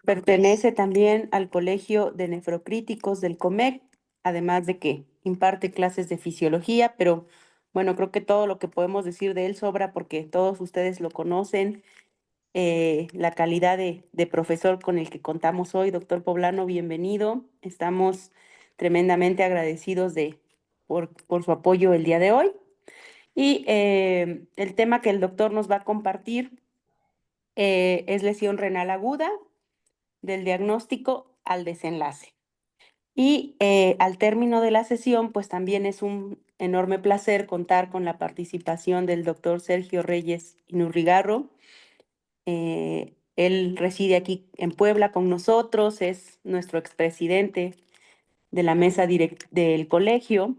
Pertenece también al Colegio de Nefrocríticos del COMEC, además de que imparte clases de fisiología, pero bueno, creo que todo lo que podemos decir de él sobra porque todos ustedes lo conocen. La calidad de profesor con el que contamos hoy, doctor Poblano, bienvenido. Estamos tremendamente agradecidos por su apoyo el día de hoy. Y el tema que el doctor nos va a compartir es lesión renal aguda, del diagnóstico al desenlace. Y al término de la sesión, pues también es un enorme placer contar con la participación del doctor Sergio Reyes Inurrigarro. Él reside aquí en Puebla con nosotros, es nuestro expresidente de la mesa del colegio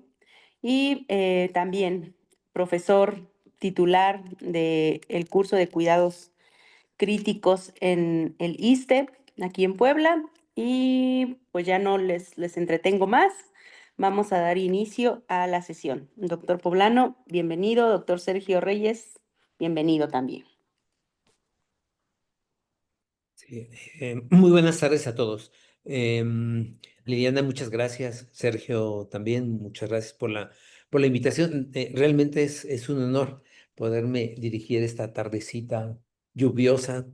y también profesor titular del curso de cuidados críticos en el ISSSTE, aquí en Puebla. Y pues ya no les entretengo más. Vamos a dar inicio a la sesión. Doctor Poblano, bienvenido. Doctor Sergio Reyes, bienvenido también. Sí, muy buenas tardes a todos. Liliana, muchas gracias. Sergio, también muchas gracias por la invitación. Realmente es un honor poderme dirigir esta tardecita lluviosa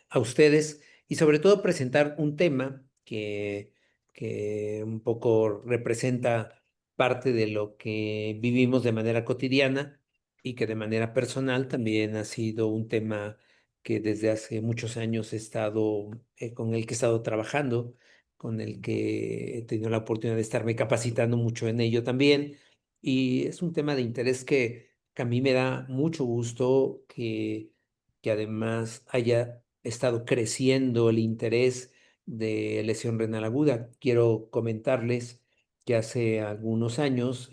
a ustedes y sobre todo presentar un tema que un poco representa parte de lo que vivimos de manera cotidiana y que de manera personal también ha sido un tema que desde hace muchos años he estado, con el que he estado trabajando, con el que he tenido la oportunidad de estarme capacitando mucho en ello también. Y es un tema de interés que a mí me da mucho gusto que además haya estado creciendo el interés de lesión renal aguda. Quiero comentarles que hace algunos años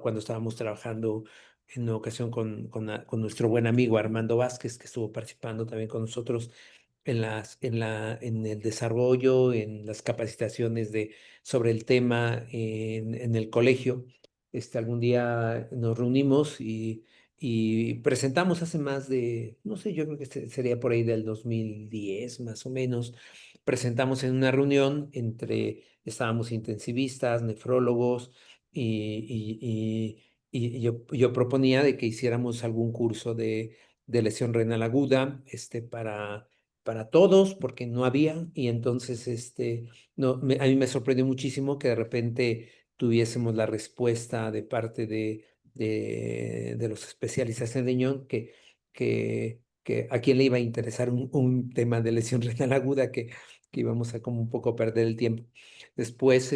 cuando estábamos trabajando en una ocasión con nuestro buen amigo Armando Vázquez, que estuvo participando también con nosotros en el desarrollo, en las capacitaciones sobre el tema en el colegio. Algún día nos reunimos y presentamos hace más de, no sé, yo creo que sería por ahí del 2010 más o menos. Presentamos en una reunión estábamos intensivistas, nefrólogos y yo proponía de que hiciéramos algún curso de lesión renal aguda, para todos, porque no había, y entonces, no, a mí me sorprendió muchísimo que de repente tuviésemos la respuesta de parte de los especialistas en riñón, que a quién le iba a interesar un tema de lesión renal aguda, que íbamos a como un poco perder el tiempo. Después,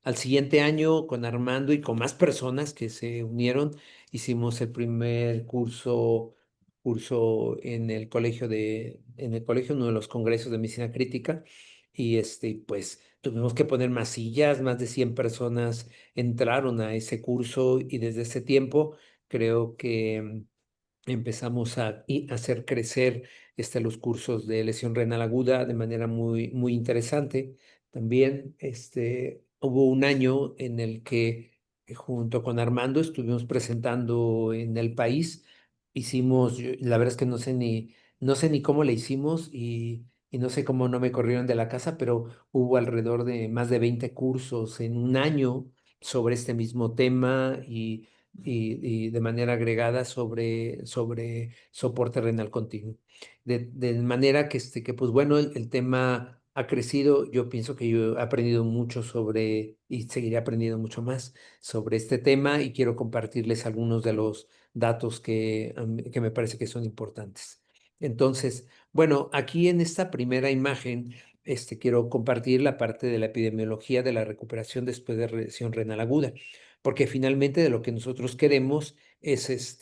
al siguiente año, con Armando y con más personas que se unieron, hicimos el primer curso en el colegio, uno de los congresos de medicina crítica, y pues tuvimos que poner más sillas, más de 100 personas entraron a ese curso, y desde ese tiempo creo que empezamos a hacer crecer los cursos de lesión renal aguda de manera muy, muy interesante. También hubo un año en el que junto con Armando estuvimos presentando en el país. La verdad es que no sé ni cómo le hicimos y no sé cómo no me corrieron de la casa, pero hubo alrededor de más de 20 cursos en un año sobre este mismo tema y de manera agregada sobre soporte renal continuo. De manera que pues bueno, el tema ha crecido. Yo pienso que yo he aprendido mucho y seguiré aprendiendo mucho más sobre este tema, y quiero compartirles algunos de los datos que me parece que son importantes. Entonces, bueno, aquí en esta primera imagen, quiero compartir la parte de la epidemiología de la recuperación después de lesión renal aguda, porque finalmente de lo que nosotros queremos es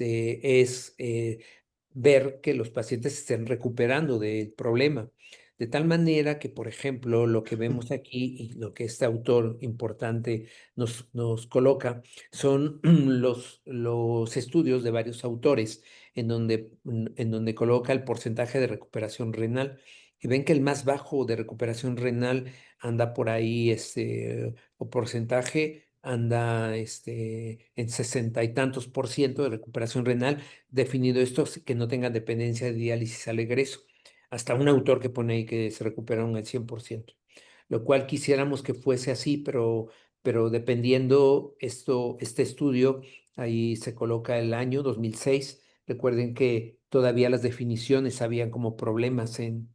ver que los pacientes estén recuperando del problema. De tal manera que, por ejemplo, lo que vemos aquí y lo que este autor importante nos coloca son los estudios de varios autores en donde coloca el porcentaje de recuperación renal. Y ven que el más bajo de recuperación renal anda por ahí, o porcentaje anda en 60 y tantos% de recuperación renal, definido esto que no tengan dependencia de diálisis al egreso. Hasta un autor que pone ahí que se recuperaron al 100%, lo cual quisiéramos que fuese así, pero dependiendo este estudio, ahí se coloca el año 2006. Recuerden que todavía las definiciones habían como problemas en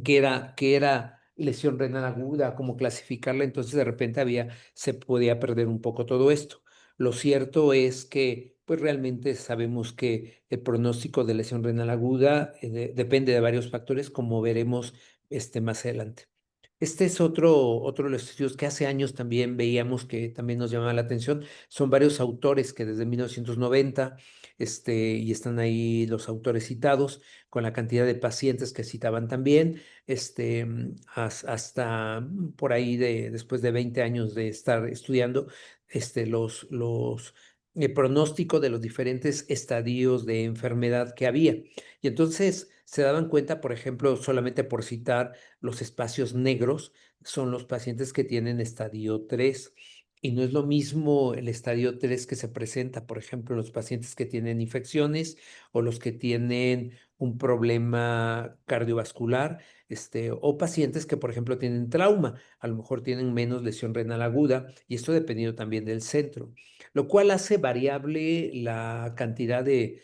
qué era lesión renal aguda, cómo clasificarla, entonces de repente se podía perder un poco todo esto. Lo cierto es que pues realmente sabemos que el pronóstico de lesión renal aguda depende de varios factores, como veremos más adelante. Este es otro de los estudios que hace años también veíamos que también nos llamaba la atención. Son varios autores que desde 1990, y están ahí los autores citados, con la cantidad de pacientes que citaban también, hasta por ahí después de 20 años de estar estudiando, el pronóstico de los diferentes estadios de enfermedad que había. Y entonces se daban cuenta, por ejemplo, solamente por citar, los espacios negros son los pacientes que tienen estadio 3. Y no es lo mismo el estadio 3 que se presenta, por ejemplo, en los pacientes que tienen infecciones o los que tienen un problema cardiovascular, o pacientes que, por ejemplo, tienen trauma, a lo mejor tienen menos lesión renal aguda, y esto dependiendo también del centro, lo cual hace variable la cantidad de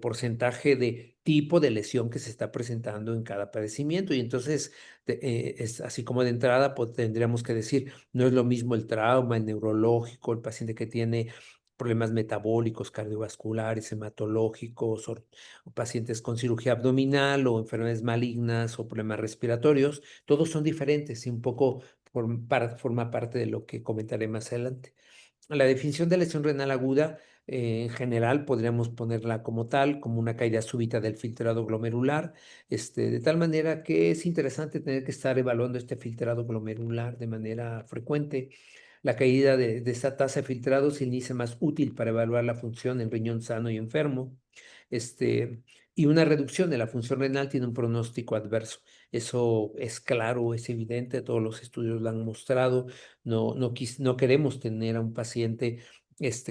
porcentaje de tipo de lesión que se está presentando en cada padecimiento. Y entonces, es así como de entrada, pues, tendríamos que decir, no es lo mismo el trauma, el neurológico, el paciente que tiene problemas metabólicos, cardiovasculares, hematológicos, o pacientes con cirugía abdominal o enfermedades malignas o problemas respiratorios, todos son diferentes y un poco forma parte de lo que comentaré más adelante. La definición de lesión renal aguda, en general, podríamos ponerla como tal, como una caída súbita del filtrado glomerular, de tal manera que es interesante tener que estar evaluando este filtrado glomerular de manera frecuente. La caída de esta tasa de filtrado se inicia más útil para evaluar la función en riñón sano y enfermo. Este, y una reducción de la función renal tiene un pronóstico adverso. Eso es claro, es evidente, todos los estudios lo han mostrado. No queremos tener a un paciente,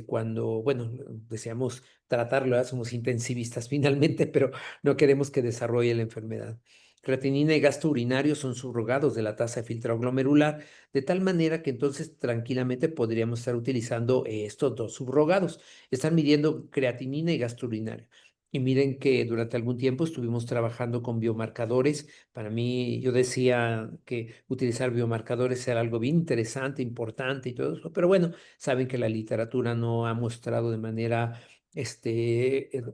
cuando, bueno, deseamos tratarlo, ¿verdad? Somos intensivistas finalmente, pero no queremos que desarrolle la enfermedad. Creatinina y gasto urinario son subrogados de la tasa de filtrado glomerular, de tal manera que entonces tranquilamente podríamos estar utilizando estos dos subrogados. Están midiendo creatinina y gasto urinario. Y miren que durante algún tiempo estuvimos trabajando con biomarcadores. Para mí, yo decía que utilizar biomarcadores era algo bien interesante, importante y todo eso, pero bueno, saben que la literatura no ha mostrado de manera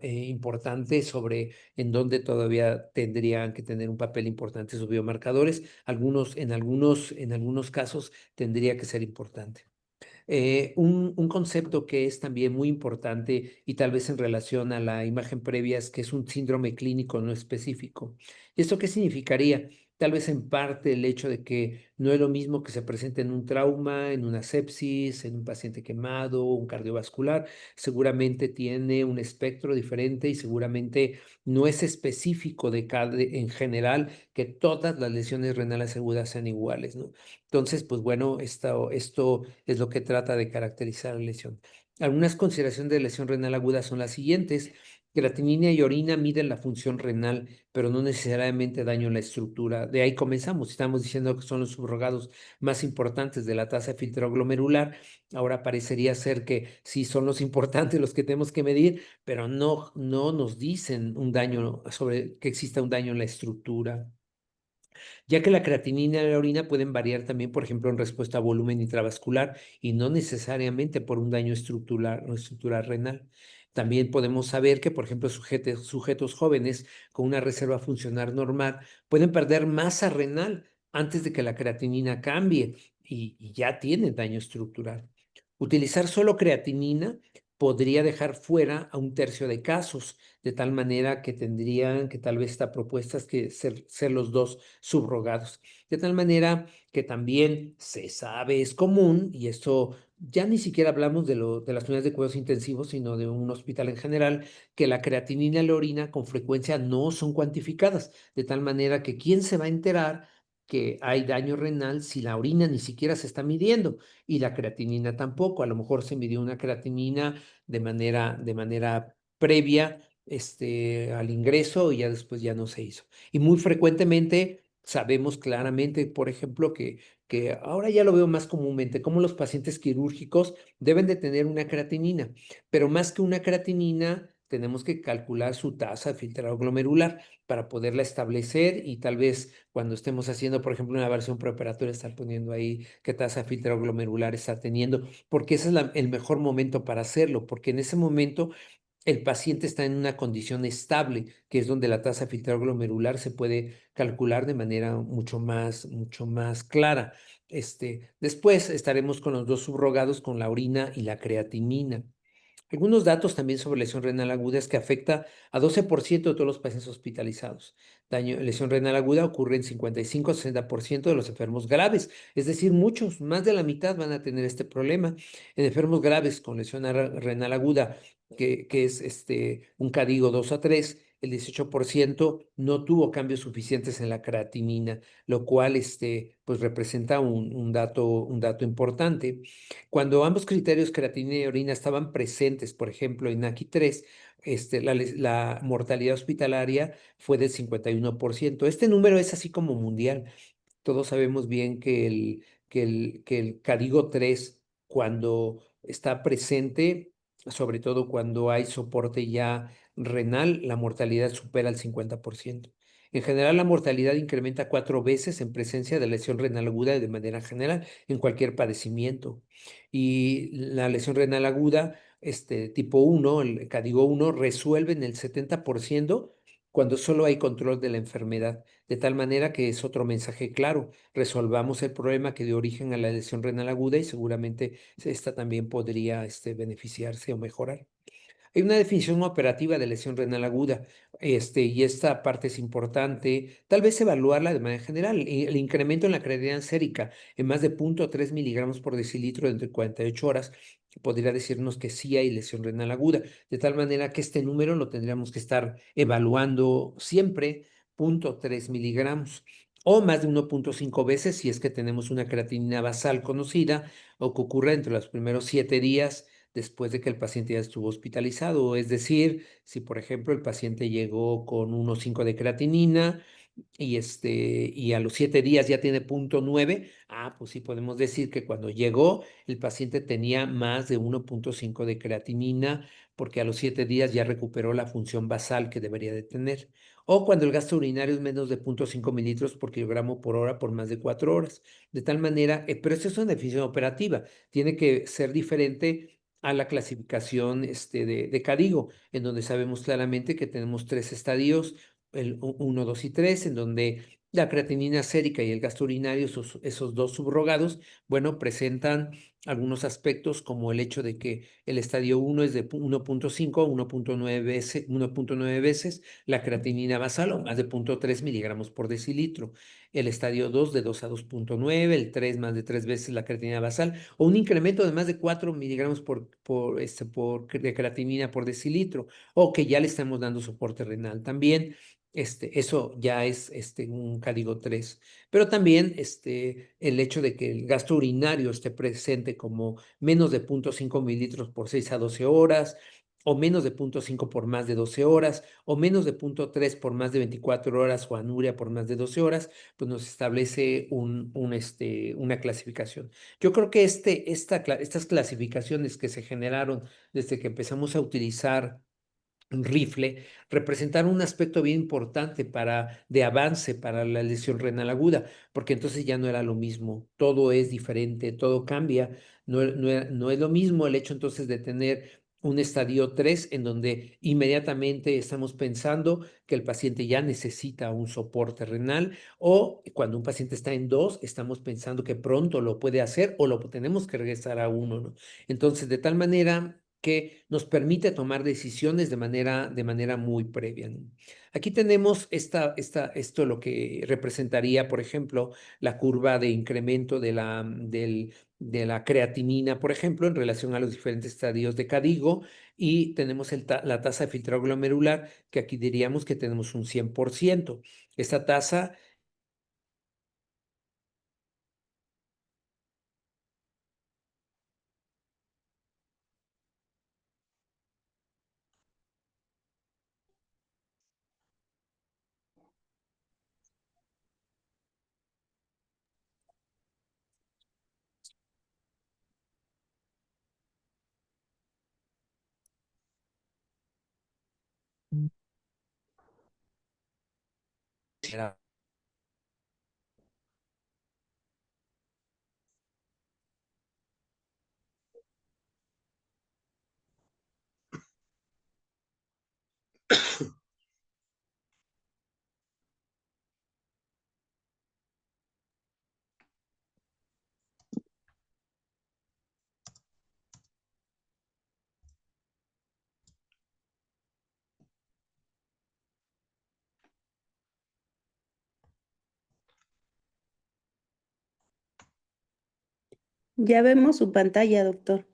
importante sobre en dónde todavía tendrían que tener un papel importante esos biomarcadores. En algunos casos tendría que ser importante. Un concepto que es también muy importante y tal vez en relación a la imagen previa es que es un síndrome clínico no específico. ¿Y esto qué significaría? Tal vez en parte el hecho de que no es lo mismo que se presente en un trauma, en una sepsis, en un paciente quemado, un cardiovascular. Seguramente tiene un espectro diferente y seguramente no es específico en general que todas las lesiones renales agudas sean iguales, ¿no? Entonces, pues bueno, esto es lo que trata de caracterizar la lesión. Algunas consideraciones de lesión renal aguda son las siguientes. Creatinina y orina miden la función renal, pero no necesariamente daño en la estructura. De ahí comenzamos. Estamos diciendo que son los subrogados más importantes de la tasa de filtrado glomerular. Ahora parecería ser que sí son los importantes los que tenemos que medir, pero no nos dicen que exista un daño en la estructura, ya que la creatinina y la orina pueden variar también, por ejemplo, en respuesta a volumen intravascular y no necesariamente por un daño estructural o estructural renal. También podemos saber que, por ejemplo, sujetos jóvenes con una reserva funcional normal pueden perder masa renal antes de que la creatinina cambie y ya tienen daño estructural. Utilizar solo creatinina podría dejar fuera a un tercio de casos, de tal manera que tendrían que tal vez esta propuesta es que ser los dos subrogados. De tal manera que también se sabe, es común, y esto ya ni siquiera hablamos de las unidades de cuidados intensivos, sino de un hospital en general, que la creatinina y la orina con frecuencia no son cuantificadas, de tal manera que quién se va a enterar que hay daño renal si la orina ni siquiera se está midiendo y la creatinina tampoco. A lo mejor se midió una creatinina de manera previa al ingreso y ya después ya no se hizo. Y muy frecuentemente sabemos claramente, por ejemplo, que ahora ya lo veo más comúnmente, como los pacientes quirúrgicos deben de tener una creatinina, pero más que una creatinina, tenemos que calcular su tasa de filtrado glomerular para poderla establecer y tal vez cuando estemos haciendo, por ejemplo, una versión preoperatoria, estar poniendo ahí qué tasa de filtrado glomerular está teniendo, porque ese es el mejor momento para hacerlo, porque en ese momento el paciente está en una condición estable, que es donde la tasa de filtrado glomerular se puede calcular de manera mucho más clara. Después estaremos con los dos subrogados, con la orina y la creatinina. Algunos datos también sobre lesión renal aguda es que afecta a 12% de todos los pacientes hospitalizados. Lesión renal aguda ocurre en 55 a 60% de los enfermos graves, es decir, muchos, más de la mitad van a tener este problema. En enfermos graves con lesión renal aguda, que es un CADIGO 2 a 3, el 18% no tuvo cambios suficientes en la creatinina, lo cual pues representa un dato importante. Cuando ambos criterios, creatinina y orina, estaban presentes, por ejemplo, en ACI3, la mortalidad hospitalaria fue del 51%. Este número es así como mundial. Todos sabemos bien que el CADIGO 3, cuando está presente, sobre todo cuando hay soporte ya renal, la mortalidad supera el 50%. En general, la mortalidad incrementa 4 veces en presencia de lesión renal aguda de manera general en cualquier padecimiento. Y la lesión renal aguda, tipo 1, el CADIGO 1, resuelve en el 70% cuando solo hay control de la enfermedad. De tal manera que es otro mensaje claro: resolvamos el problema que dio origen a la lesión renal aguda y seguramente esta también podría beneficiarse o mejorar. Hay una definición operativa de lesión renal aguda, y esta parte es importante, tal vez evaluarla de manera general. El incremento en la creatinina sérica en más de 0,3 miligramos por decilitro entre 48 horas podría decirnos que sí hay lesión renal aguda, de tal manera que este número lo tendríamos que estar evaluando siempre, 0,3 miligramos. O más de 1,5 veces si es que tenemos una creatinina basal conocida o que ocurre entre los primeros 7 días después de que el paciente ya estuvo hospitalizado. Es decir, si por ejemplo el paciente llegó con 1,5 de creatinina y a los 7 días ya tiene 0,9, pues sí podemos decir que cuando llegó el paciente tenía más de 1,5 de creatinina, porque a los 7 días ya recuperó la función basal que debería de tener. O cuando el gasto urinario es menos de 0,5 mililitros por kilogramo por hora por más de 4 horas. De tal manera, pero esto es una definición operativa, tiene que ser diferente a la clasificación de CADIGO, en donde sabemos claramente que tenemos 3 estadios, el 1, 2 y 3, en donde la creatinina sérica y el gasto urinario, esos dos subrogados, bueno, presentan algunos aspectos, como el hecho de que el estadio 1 es de 1,5 a 1,9 veces la creatinina basal, o más de 0,3 miligramos por decilitro. El estadio 2 de 2 a 2,9, el 3 más de 3 veces la creatinina basal, o un incremento de más de 4 miligramos de creatinina por decilitro, o que ya le estamos dando soporte renal también. Eso ya es un CADIGO 3. Pero también el hecho de que el gasto urinario esté presente como menos de 0,5 mililitros por 6 a 12 horas, o menos de 0,5 por más de 12 horas, o menos de 0,3 por más de 24 horas, o anuria por más de 12 horas, pues nos establece una clasificación. Yo creo que estas clasificaciones que se generaron desde que empezamos a utilizar un rifle, representaron un aspecto bien importante de avance para la lesión renal aguda, porque entonces ya no era lo mismo, todo es diferente, todo cambia. No es lo mismo el hecho entonces de tener un estadio 3 en donde inmediatamente estamos pensando que el paciente ya necesita un soporte renal, o cuando un paciente está en 2 estamos pensando que pronto lo puede hacer o lo tenemos que regresar a 1, ¿no? Entonces, de tal manera que nos permite tomar decisiones de manera muy previa, ¿no? Aquí tenemos esto lo que representaría, por ejemplo, la curva de incremento de la creatinina, por ejemplo, en relación a los diferentes estadios de CADIGO, y tenemos la tasa de filtrado glomerular, que aquí diríamos que tenemos un 100%. Esta tasa Ya vemos su pantalla, doctor.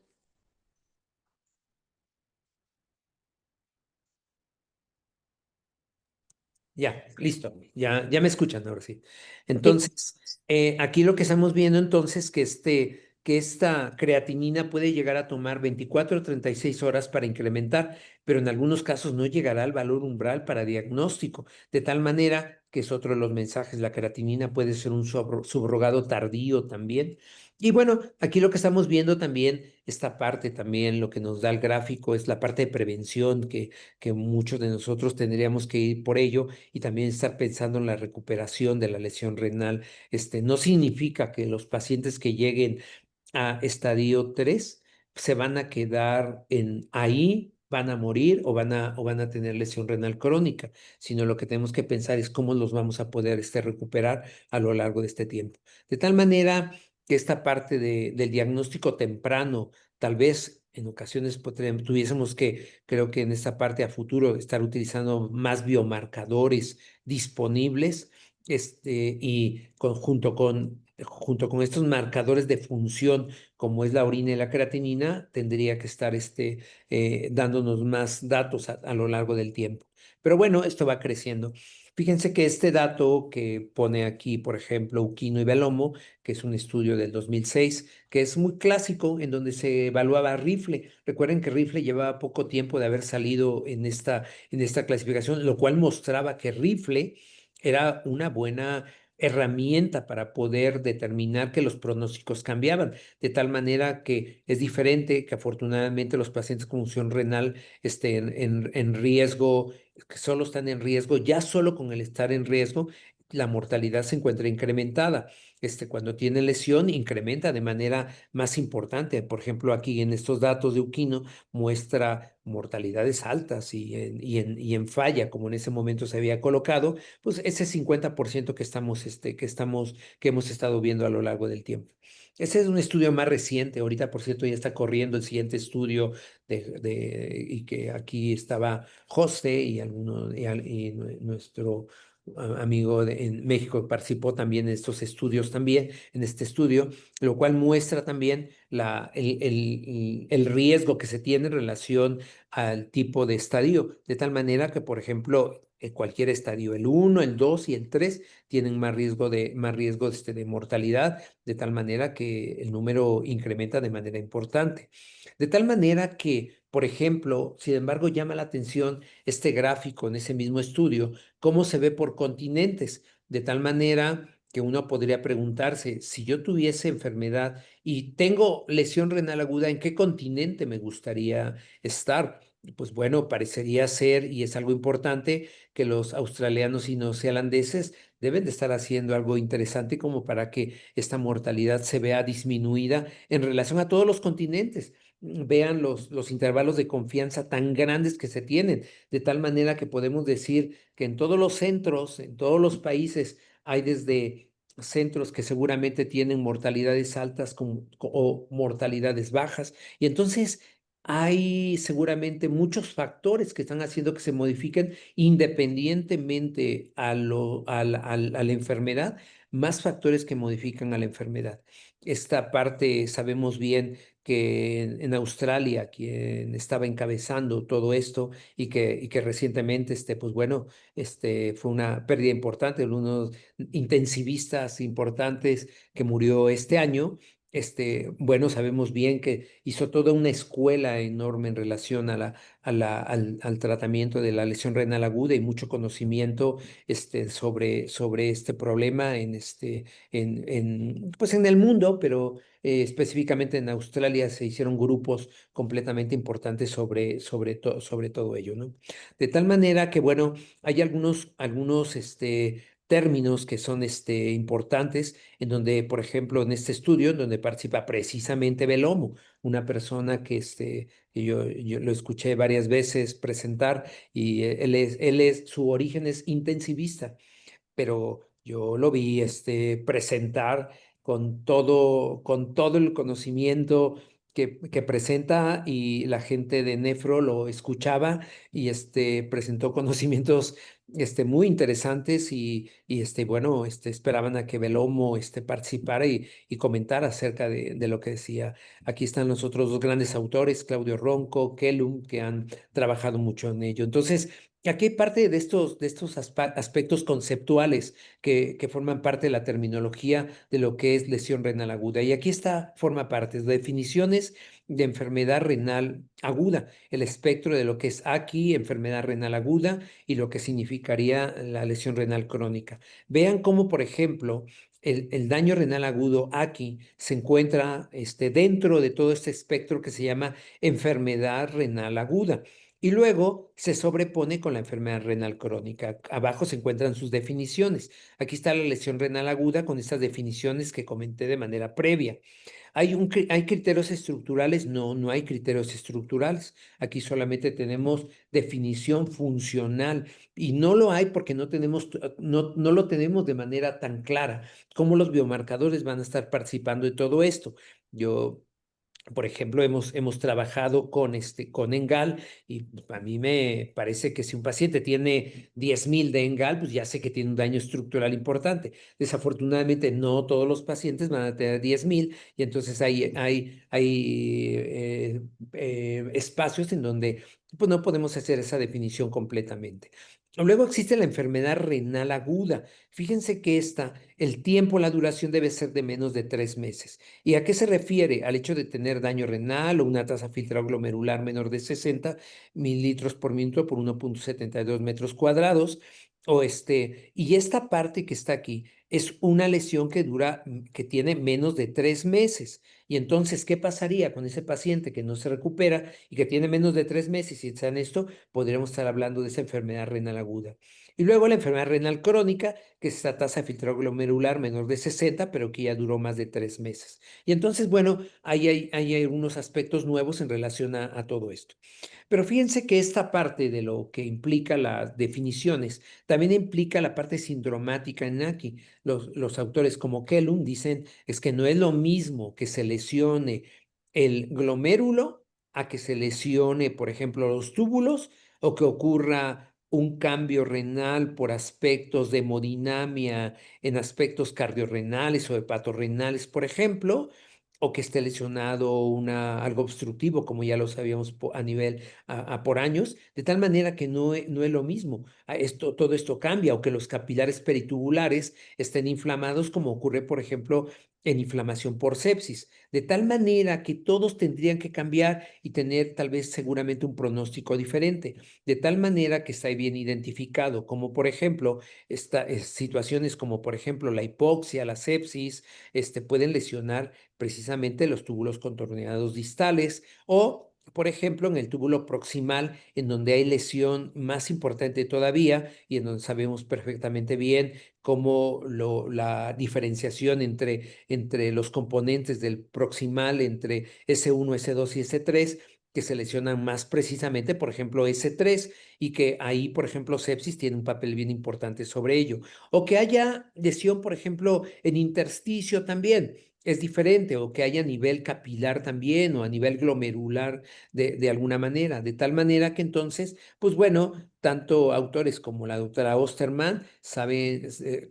Ya, listo. Ya me escuchan ahora sí. Sí. Entonces, aquí lo que estamos viendo entonces que esta creatinina puede llegar a tomar 24 o 36 horas para incrementar, pero en algunos casos no llegará al valor umbral para diagnóstico, de tal manera que es otro de los mensajes, la creatinina puede ser un subrogado tardío también. Y bueno, aquí lo que estamos viendo también, esta parte también, lo que nos da el gráfico es la parte de prevención que muchos de nosotros tendríamos que ir por ello y también estar pensando en la recuperación de la lesión renal. No significa que los pacientes que lleguen a estadio 3 se van a quedar en ahí, van a morir o van a tener lesión renal crónica, sino lo que tenemos que pensar es cómo los vamos a poder recuperar a lo largo de este tiempo. De tal manera que esta parte del diagnóstico temprano, tal vez en ocasiones tuviésemos que, creo que en esta parte a futuro, estar utilizando más biomarcadores disponibles y junto con estos marcadores de función, como es la orina y la creatinina, tendría que estar dándonos más datos a lo largo del tiempo. Pero bueno, esto va creciendo. Fíjense que este dato que pone aquí, por ejemplo, Uquino y Belomo, que es un estudio del 2006, que es muy clásico, en donde se evaluaba Rifle. Recuerden que Rifle llevaba poco tiempo de haber salido en esta clasificación, lo cual mostraba que Rifle era una buena herramienta para poder determinar que los pronósticos cambiaban, de tal manera que es diferente que afortunadamente los pacientes con función renal estén en riesgo, que solo están en riesgo, ya solo con el estar en riesgo, la mortalidad se encuentra incrementada. Cuando tiene lesión, incrementa de manera más importante. Por ejemplo, aquí en estos datos de Uquino muestra mortalidades altas y en falla, como en ese momento se había colocado, pues ese 50% que hemos estado viendo a lo largo del tiempo. Ese es un estudio más reciente. Ahorita, por cierto, ya está corriendo el siguiente estudio y que aquí estaba José y nuestro amigo en México participó también en estos estudios también, en este estudio, lo cual muestra también el riesgo que se tiene en relación al tipo de estadio, de tal manera que, por ejemplo, cualquier estadio, el uno, el 2 y el 3 tienen más riesgo de mortalidad, de tal manera que el número incrementa de manera importante. De tal manera que, por ejemplo, sin embargo, llama la atención este gráfico en ese mismo estudio, cómo se ve por continentes, de tal manera que uno podría preguntarse, si yo tuviese enfermedad y tengo lesión renal aguda, ¿en qué continente me gustaría estar? Pues bueno, parecería ser, y es algo importante, que los australianos y neozelandeses deben de estar haciendo algo interesante como para que esta mortalidad se vea disminuida en relación a todos los continentes. Vean los intervalos de confianza tan grandes que se tienen, de tal manera que podemos decir que en todos los centros, en todos los países, hay desde centros que seguramente tienen mortalidades altas o mortalidades bajas. Y entonces hay seguramente muchos factores que están haciendo que se modifiquen independientemente a la enfermedad, más factores que modifican a la enfermedad. Esta parte sabemos bien que en Australia, quien estaba encabezando todo esto y que recientemente, pues bueno, fue una pérdida importante, unos intensivistas importantes que murió este año. Bueno, sabemos bien que hizo toda una escuela enorme en relación al tratamiento de la lesión renal aguda y mucho conocimiento sobre este problema pues en el mundo, pero específicamente en Australia se hicieron grupos completamente importantes sobre todo ello, ¿no? De tal manera que, bueno, hay algunos términos que son importantes, en donde, por ejemplo, en este estudio, en donde participa precisamente Belomo, una persona que yo lo escuché varias veces presentar, y su origen es intensivista, pero yo lo vi presentar con todo el conocimiento que presenta, y la gente de Nefro lo escuchaba, y presentó conocimientos muy interesantes, y bueno, esperaban a que Belomo participara y comentara acerca de lo que decía. Aquí están los otros dos grandes autores, Claudio Ronco, Kellum, que han trabajado mucho en ello. Entonces, aquí hay parte de estos aspectos conceptuales que forman parte de la terminología de lo que es lesión renal aguda. Y aquí forma parte de definiciones de enfermedad renal aguda, el espectro de lo que es aquí enfermedad renal aguda y lo que significaría la lesión renal crónica. Vean cómo, por ejemplo, el daño renal agudo aquí se encuentra dentro de todo este espectro que se llama enfermedad renal aguda. Y luego se sobrepone con la enfermedad renal crónica. Abajo se encuentran sus definiciones. Aquí está la lesión renal aguda con estas definiciones que comenté de manera previa. ¿Hay criterios estructurales? No, no hay criterios estructurales. Aquí solamente tenemos definición funcional, y no lo hay porque no lo tenemos de manera tan clara. ¿Cómo los biomarcadores van a estar participando de todo esto? Yo, por ejemplo, hemos trabajado con ENGAL, y pues, a mí me parece que si un paciente tiene 10,000 de ENGAL, pues ya sé que tiene un daño estructural importante. Desafortunadamente, no todos los pacientes van a tener 10,000, y entonces hay espacios en donde pues, no podemos hacer esa definición completamente. Luego existe la enfermedad renal aguda. Fíjense que el tiempo, la duración debe ser de menos de 3 meses. ¿Y a qué se refiere? Al hecho de tener daño renal o una tasa filtrado glomerular menor de 60 mililitros por minuto por 1,72 metros cuadrados. Y esta parte que está aquí es una lesión que tiene menos de 3 meses. Y entonces, ¿qué pasaría con ese paciente que no se recupera y que tiene menos de 3 meses? Y está en esto, podríamos estar hablando de esa enfermedad renal aguda. Y luego la enfermedad renal crónica, que es esta tasa de filtrado glomerular menor de 60, pero que ya duró más de 3 meses. Y entonces, bueno, ahí hay algunos aspectos nuevos en relación a todo esto. Pero fíjense que esta parte de lo que implica las definiciones también implica la parte sindromática en aquí. Los autores como Kellum dicen es que no es lo mismo que se lesione el glomérulo a que se lesione, por ejemplo, los túbulos, o que ocurra un cambio renal por aspectos de hemodinamia en aspectos cardiorrenales o hepatorrenales, por ejemplo, o que esté lesionado algo obstructivo, como ya lo sabíamos a nivel por años, de tal manera que no es lo mismo. Todo esto cambia, o que los capilares peritubulares estén inflamados, como ocurre, por ejemplo, en inflamación por sepsis, de tal manera que todos tendrían que cambiar y tener tal vez seguramente un pronóstico diferente, de tal manera que está bien identificado, como por ejemplo, situaciones como por ejemplo la hipoxia, la sepsis, pueden lesionar precisamente los túbulos contorneados distales, o por ejemplo, en el túbulo proximal, en donde hay lesión más importante todavía, y en donde sabemos perfectamente bien cómo la diferenciación entre los componentes del proximal, entre S1, S2 y S3, que se lesionan más precisamente, por ejemplo, S3, y que ahí, por ejemplo, sepsis tiene un papel bien importante sobre ello. O que haya lesión, por ejemplo, en intersticio también. Es diferente, o que haya a nivel capilar también, o a nivel glomerular de alguna manera, de tal manera que entonces, pues bueno, tanto autores como la doctora Osterman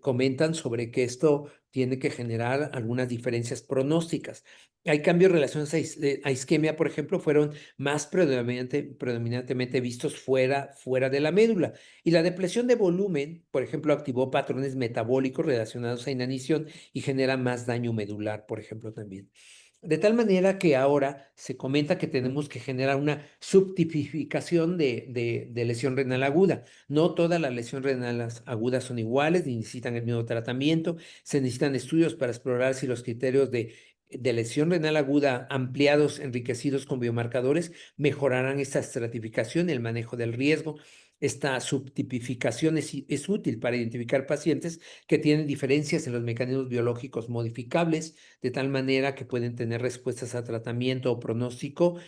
comentan sobre que esto tiene que generar algunas diferencias pronósticas. Hay cambios relacionados a isquemia, por ejemplo, fueron más predominantemente vistos fuera de la médula. Y la depresión de volumen, por ejemplo, activó patrones metabólicos relacionados a inanición y genera más daño medular, por ejemplo, también. De tal manera que ahora se comenta que tenemos que generar una subtipificación de lesión renal aguda. No todas las lesiones renales agudas son iguales ni necesitan el mismo tratamiento. Se necesitan estudios para explorar si los criterios de lesión renal aguda ampliados, enriquecidos con biomarcadores, mejorarán esta estratificación y el manejo del riesgo. Esta subtipificación es útil para identificar pacientes que tienen diferencias en los mecanismos biológicos modificables, de tal manera que pueden tener respuestas a tratamiento o pronóstico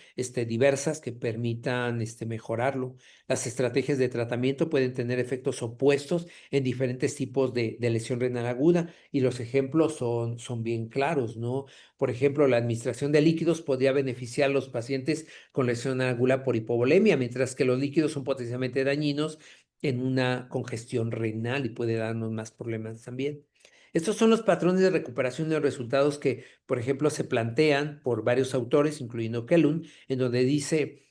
diversas que permitan mejorarlo. Las estrategias de tratamiento pueden tener efectos opuestos en diferentes tipos de lesión renal aguda y los ejemplos son bien claros, ¿no? Por ejemplo, la administración de líquidos podría beneficiar a los pacientes con lesión aguda por hipovolemia, mientras que los líquidos son potencialmente dañinos en una congestión renal y puede darnos más problemas también. Estos son los patrones de recuperación de los resultados que, por ejemplo, se plantean por varios autores, incluyendo Kellum, en donde dice,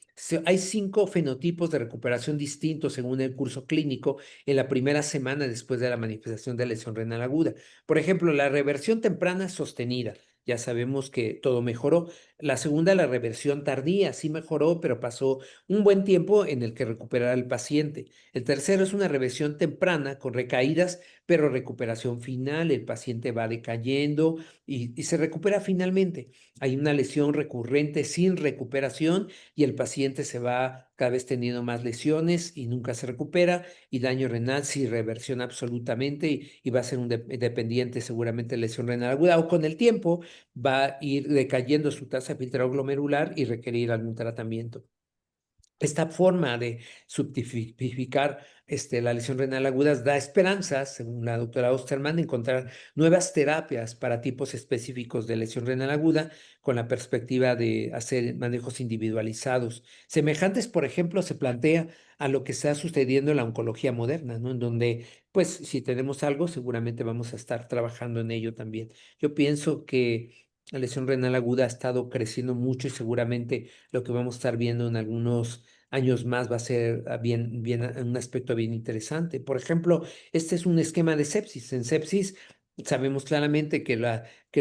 hay 5 fenotipos de recuperación distintos según el curso clínico en la primera semana después de la manifestación de lesión renal aguda. Por ejemplo, la reversión temprana sostenida. Ya sabemos que todo mejoró. La segunda, la reversión tardía, sí mejoró, pero pasó un buen tiempo en el que recuperara el paciente. El tercero es una reversión temprana con recaídas, pero recuperación final. El paciente va decayendo y se recupera finalmente. Hay una lesión recurrente sin recuperación y el paciente se va cada vez teniendo más lesiones y nunca se recupera, y daño renal sin reversión absolutamente y va a ser un dependiente seguramente de lesión renal aguda, o con el tiempo va a ir decayendo su tasa de filtrado glomerular y requerir algún tratamiento. Esta forma de subtipificar la lesión renal aguda da esperanzas, según la doctora Osterman, de encontrar nuevas terapias para tipos específicos de lesión renal aguda con la perspectiva de hacer manejos individualizados. Semejantes, por ejemplo, se plantea a lo que está sucediendo en la oncología moderna, ¿no? En donde, pues, si tenemos algo, seguramente vamos a estar trabajando en ello también. Yo pienso que la lesión renal aguda ha estado creciendo mucho y seguramente lo que vamos a estar viendo en algunos años más va a ser un aspecto bien interesante. Por ejemplo, este es un esquema de sepsis. En sepsis sabemos claramente que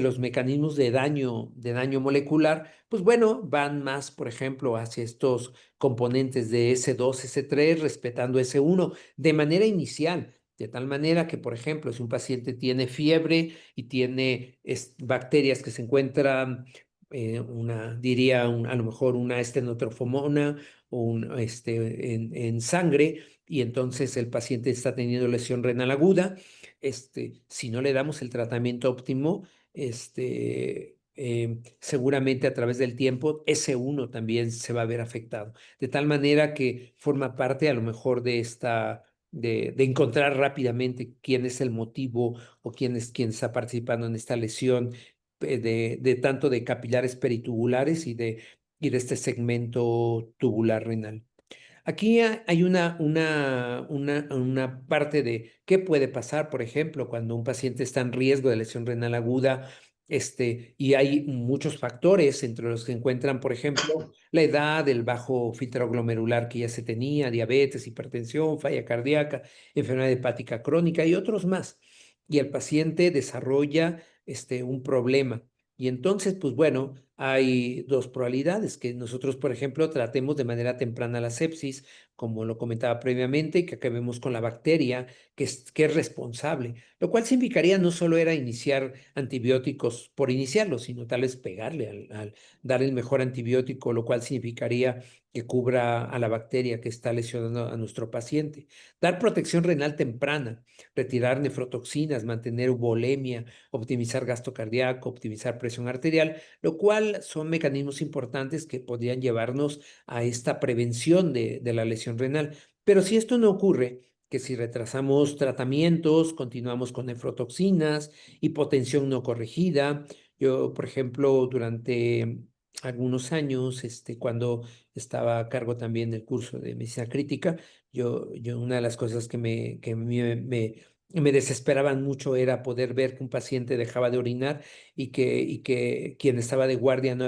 los mecanismos de daño molecular, pues bueno, van más, por ejemplo, hacia estos componentes de S2, S3, respetando S1 de manera inicial. De tal manera que, por ejemplo, si un paciente tiene fiebre y tiene bacterias que se encuentran, a lo mejor una estenotropomona o en sangre, y entonces el paciente está teniendo lesión renal aguda, si no le damos el tratamiento óptimo, seguramente a través del tiempo ese uno también se va a ver afectado. De tal manera que forma parte a lo mejor de encontrar rápidamente quién es el motivo o quién está participando en esta lesión, de tanto de capilares peritubulares y de este segmento tubular renal. Aquí hay una parte de qué puede pasar, por ejemplo, cuando un paciente está en riesgo de lesión renal aguda, y hay muchos factores entre los que encuentran, por ejemplo, la edad, el bajo filtro glomerular que ya se tenía, diabetes, hipertensión, falla cardíaca, enfermedad hepática crónica y otros más. Y el paciente desarrolla un problema. Y entonces, pues bueno, hay dos probabilidades, que nosotros, por ejemplo, tratemos de manera temprana la sepsis, como lo comentaba previamente, y que acabemos con la bacteria que es responsable, lo cual significaría no solo era iniciar antibióticos por iniciarlos, sino tal vez pegarle al dar el mejor antibiótico, lo cual significaría que cubra a la bacteria que está lesionando a nuestro paciente. Dar protección renal temprana, retirar nefrotoxinas, mantener uvolemia, optimizar gasto cardíaco, optimizar presión arterial, lo cual son mecanismos importantes que podrían llevarnos a esta prevención de la lesión renal. Pero si esto no ocurre, que si retrasamos tratamientos, continuamos con nefrotoxinas, hipotensión no corregida. Yo, por ejemplo, durante algunos años, cuando estaba a cargo también del curso de medicina crítica, yo una de las cosas me desesperaban mucho era poder ver que un paciente dejaba de orinar y que quien estaba de guardia no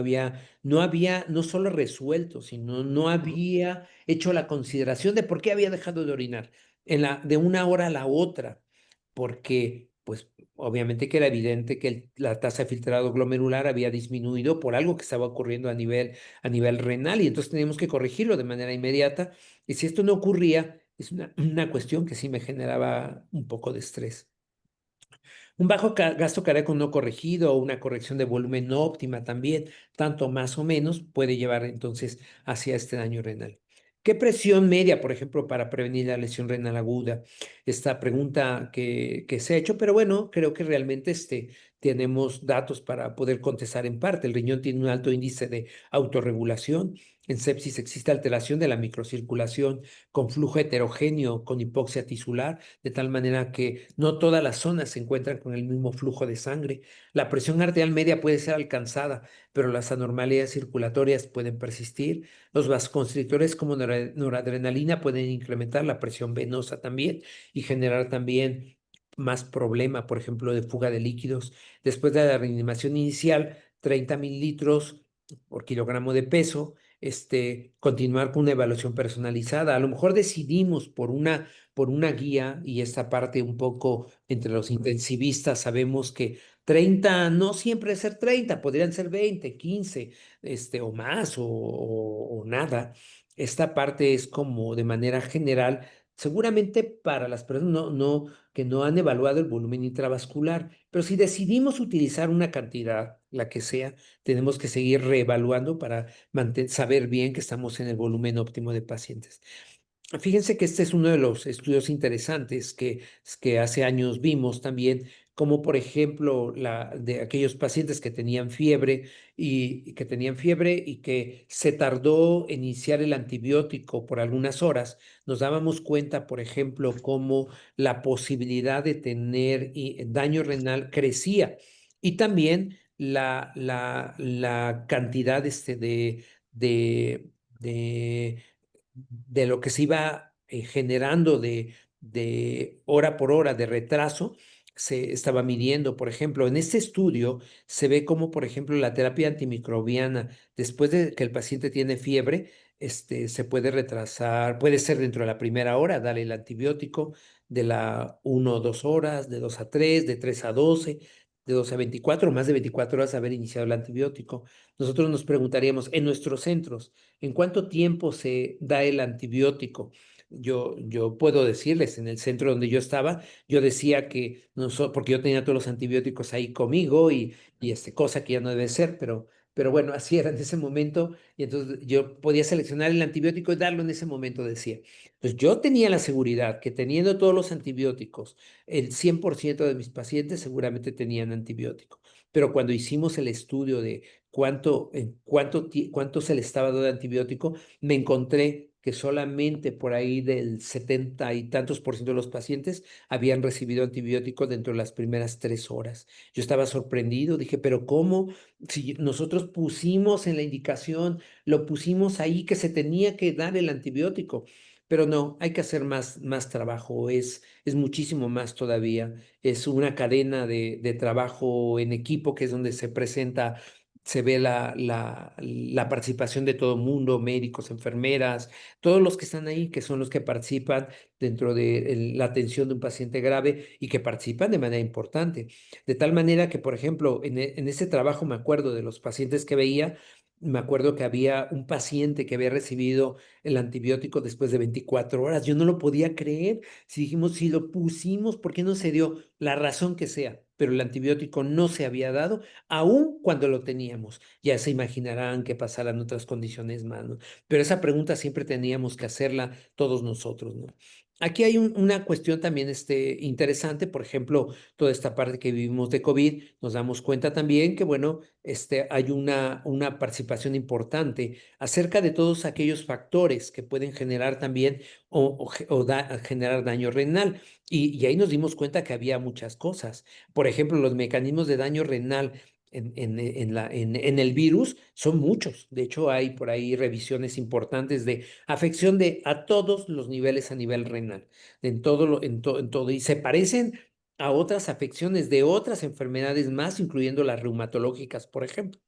había no solo resuelto, sino no había hecho la consideración de por qué había dejado de orinar de una hora a la otra, porque pues obviamente que era evidente que la tasa de filtrado glomerular había disminuido por algo que estaba ocurriendo a nivel renal, y entonces teníamos que corregirlo de manera inmediata. Y si esto no ocurría, es una cuestión que sí me generaba un poco de estrés. Un bajo gasto cardíaco no corregido o una corrección de volumen no óptima también, tanto más o menos, puede llevar entonces hacia este daño renal. ¿Qué presión media, por ejemplo, para prevenir la lesión renal aguda? Esta pregunta que se ha hecho, pero bueno, creo que realmente tenemos datos para poder contestar en parte. El riñón tiene un alto índice de autorregulación. En sepsis existe alteración de la microcirculación con flujo heterogéneo, con hipoxia tisular, de tal manera que no todas las zonas se encuentran con el mismo flujo de sangre. La presión arterial media puede ser alcanzada, pero las anormalidades circulatorias pueden persistir. Los vasoconstrictores como noradrenalina pueden incrementar la presión venosa también y generar también más problema, por ejemplo, de fuga de líquidos. Después de la reanimación inicial, 30 mililitros por kilogramo de peso, continuar con una evaluación personalizada. A lo mejor decidimos por una guía y esta parte un poco entre los intensivistas, sabemos que 30 no siempre ser 30, podrían ser 20, 15 o más o nada. Esta parte es como de manera general, seguramente para las personas que no han evaluado el volumen intravascular, pero si decidimos utilizar una cantidad, la que sea, tenemos que seguir reevaluando para saber bien que estamos en el volumen óptimo de pacientes. Fíjense que este es uno de los estudios interesantes que hace años vimos también, como por ejemplo de aquellos pacientes que tenían fiebre y que se tardó en iniciar el antibiótico por algunas horas, nos dábamos cuenta, por ejemplo, cómo la posibilidad de tener daño renal crecía y también la cantidad de de lo que se iba generando de hora por hora de retraso, se estaba midiendo. Por ejemplo, en este estudio se ve cómo, por ejemplo, la terapia antimicrobiana, después de que el paciente tiene fiebre, se puede retrasar, puede ser dentro de la primera hora, darle el antibiótico, de la 1 o 2 horas, de 2 a 3, de 3 a 12, de 12 a 24, más de 24 horas haber iniciado el antibiótico. Nosotros nos preguntaríamos, en nuestros centros, ¿en cuánto tiempo se da el antibiótico? Yo puedo decirles, en el centro donde yo estaba, yo decía que, no porque yo tenía todos los antibióticos ahí conmigo y cosa que ya no debe ser, pero bueno, así era en ese momento y entonces yo podía seleccionar el antibiótico y darlo en ese momento, decía. Entonces yo tenía la seguridad que teniendo todos los antibióticos, el 100% de mis pacientes seguramente tenían antibiótico. Pero cuando hicimos el estudio de cuánto se le estaba dando de antibiótico, me encontré que solamente por ahí del 70 y tantos por ciento de los pacientes habían recibido antibiótico dentro de las primeras 3 horas. Yo estaba sorprendido, dije, pero ¿cómo? Si nosotros pusimos en la indicación, lo pusimos ahí que se tenía que dar el antibiótico. Pero no, hay que hacer más trabajo, es muchísimo más todavía. Es una cadena de trabajo en equipo que es donde se presenta, se ve la participación de todo el mundo, médicos, enfermeras, todos los que están ahí, que son los que participan dentro de la atención de un paciente grave y que participan de manera importante. De tal manera que, por ejemplo, en ese trabajo me acuerdo de los pacientes que veía. Me acuerdo que había un paciente que había recibido el antibiótico después de 24 horas. Yo no lo podía creer. Si dijimos, si lo pusimos, ¿por qué no se dio? La razón que sea, pero el antibiótico no se había dado aun cuando lo teníamos. Ya se imaginarán que pasaran otras condiciones más, ¿no? Pero esa pregunta siempre teníamos que hacerla todos nosotros, ¿no? Aquí hay una cuestión también interesante, por ejemplo, toda esta parte que vivimos de COVID, nos damos cuenta también que, bueno, hay una participación importante acerca de todos aquellos factores que pueden generar también generar daño renal. Y ahí nos dimos cuenta que había muchas cosas. Por ejemplo, los mecanismos de daño renal en el virus son muchos. De hecho, hay por ahí revisiones importantes de afección a todos los niveles a nivel renal, en todo, y se parecen a otras afecciones de otras enfermedades más, incluyendo las reumatológicas, por ejemplo.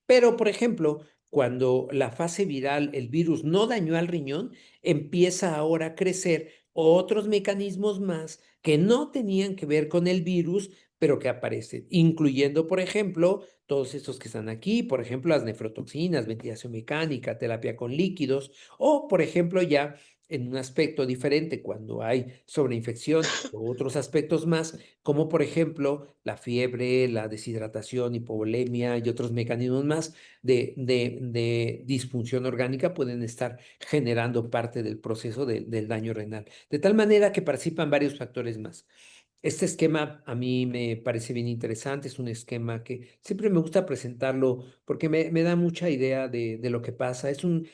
Pero, por ejemplo, cuando la fase viral, el virus no dañó al riñón, empieza ahora a crecer otros mecanismos más que no tenían que ver con el virus, pero que aparecen, incluyendo, por ejemplo, todos estos que están aquí, por ejemplo, las nefrotoxinas, ventilación mecánica, terapia con líquidos, o, por ejemplo, ya en un aspecto diferente cuando hay sobreinfección o otros aspectos más, como por ejemplo la fiebre, la deshidratación, hipovolemia y otros mecanismos más de disfunción orgánica pueden estar generando parte del proceso del daño renal. De tal manera que participan varios factores más. Este esquema a mí me parece bien interesante, es un esquema que siempre me gusta presentarlo porque me da mucha idea de lo que pasa. Es un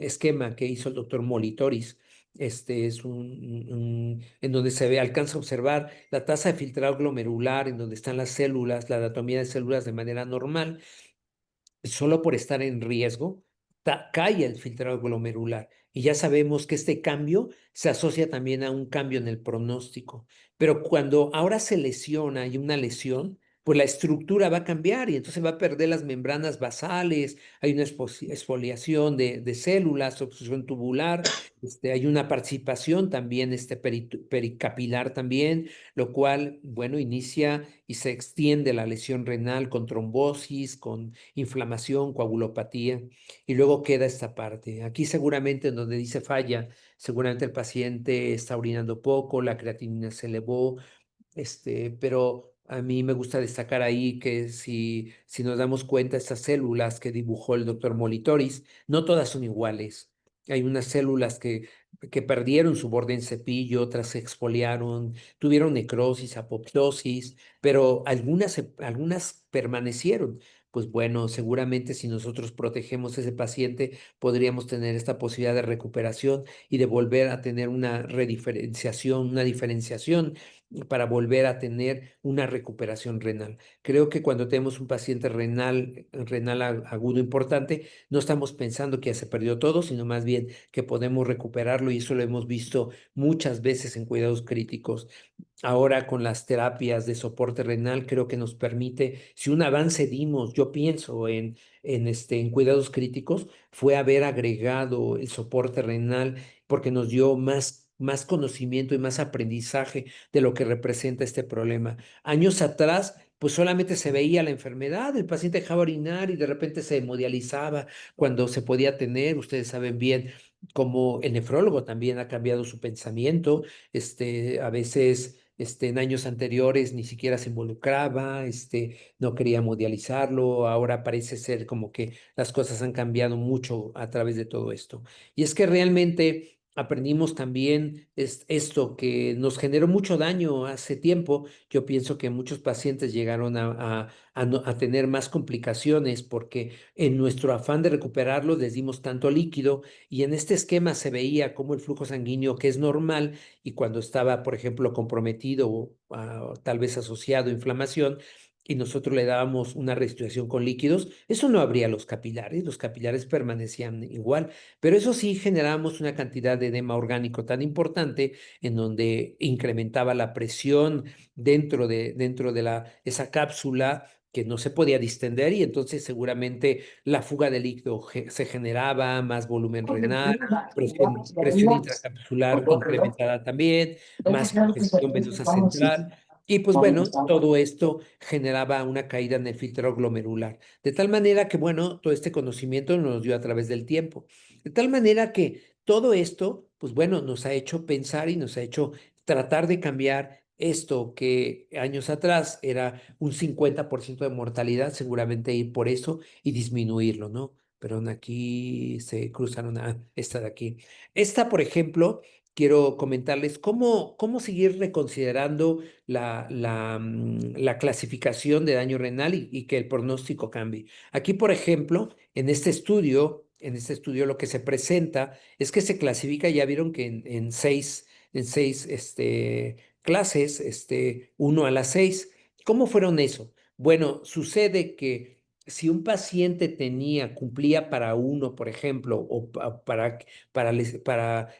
esquema que hizo el doctor Molitoris. Este es en donde se ve, alcanza a observar la tasa de filtrado glomerular, en donde están las células, la anatomía de células de manera normal solo por estar en riesgo, cae el filtrado glomerular. Y ya sabemos que este cambio se asocia también a un cambio en el pronóstico. Pero cuando ahora se lesiona y una lesión, pues la estructura va a cambiar y entonces va a perder las membranas basales, hay una exfoliación de células, obstrucción tubular, hay una participación también pericapilar también, lo cual, bueno, inicia y se extiende la lesión renal con trombosis, con inflamación, coagulopatía, y luego queda esta parte. Aquí seguramente en donde dice falla, seguramente el paciente está orinando poco, la creatinina se elevó, pero a mí me gusta destacar ahí que si nos damos cuenta, estas células que dibujó el doctor Molitoris, no todas son iguales. Hay unas células que perdieron su borde en cepillo, otras se exfoliaron, tuvieron necrosis, apoptosis, pero algunas permanecieron. Pues bueno, seguramente si nosotros protegemos a ese paciente, podríamos tener esta posibilidad de recuperación y de volver a tener una rediferenciación, una diferenciación para volver a tener una recuperación renal. Creo que cuando tenemos un paciente renal agudo importante, no estamos pensando que ya se perdió todo, sino más bien que podemos recuperarlo y eso lo hemos visto muchas veces en cuidados críticos. Ahora con las terapias de soporte renal, creo que nos permite, si un avance dimos, yo pienso en cuidados críticos, fue haber agregado el soporte renal porque nos dio más conocimiento y más aprendizaje de lo que representa este problema. Años atrás, pues solamente se veía la enfermedad, el paciente dejaba orinar y de repente se hemodializaba cuando se podía tener. Ustedes saben bien cómo el nefrólogo también ha cambiado su pensamiento. A veces en años anteriores ni siquiera se involucraba, no quería mundializarlo, ahora parece ser como que las cosas han cambiado mucho a través de todo esto. Y es que realmente aprendimos también esto que nos generó mucho daño hace tiempo. Yo pienso que muchos pacientes llegaron a tener más complicaciones porque en nuestro afán de recuperarlo les dimos tanto líquido y en este esquema se veía como el flujo sanguíneo que es normal y cuando estaba, por ejemplo, comprometido o tal vez asociado a inflamación, y nosotros le dábamos una restitución con líquidos, eso no abría los capilares permanecían igual, pero eso sí generábamos una cantidad de edema orgánico tan importante en donde incrementaba la presión dentro de esa cápsula que no se podía distender y entonces seguramente la fuga de líquido se generaba, más volumen renal, presión intracapsular incrementada también, más congestión venosa central. Y pues bueno, todo esto generaba una caída en el filtro glomerular. De tal manera que, bueno, todo este conocimiento nos dio a través del tiempo. De tal manera que todo esto, pues bueno, nos ha hecho pensar y nos ha hecho tratar de cambiar esto que años atrás era un 50% de mortalidad, seguramente ir por eso y disminuirlo, ¿no? Pero aquí se cruzaron a esta de aquí. Esta, por ejemplo, quiero comentarles cómo seguir reconsiderando la clasificación de daño renal y que el pronóstico cambie. Aquí, por ejemplo, en este estudio lo que se presenta es que se clasifica, ya vieron que en seis clases, 1 a la 6. ¿Cómo fueron eso? Bueno, sucede que si un paciente cumplía para uno, por ejemplo, o para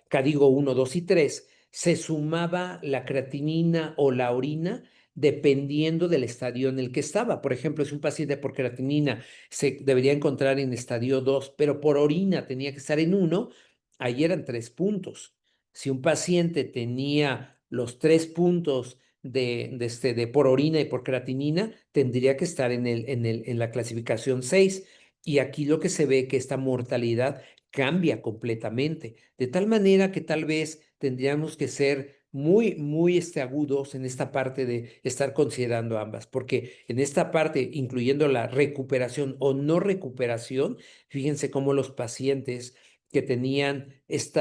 CADIGO 1, 2 y 3, se sumaba la creatinina o la orina dependiendo del estadio en el que estaba. Por ejemplo, si un paciente por creatinina se debería encontrar en estadio 2, pero por orina tenía que estar en 1, ahí eran 3 puntos. Si un paciente tenía los 3 puntos de por orina y por creatinina, tendría que estar en la clasificación 6. Y aquí lo que se ve que esta mortalidad cambia completamente, de tal manera que tal vez tendríamos que ser muy, muy agudos en esta parte de estar considerando ambas, porque en esta parte, incluyendo la recuperación o no recuperación, fíjense cómo los pacientes que tenían es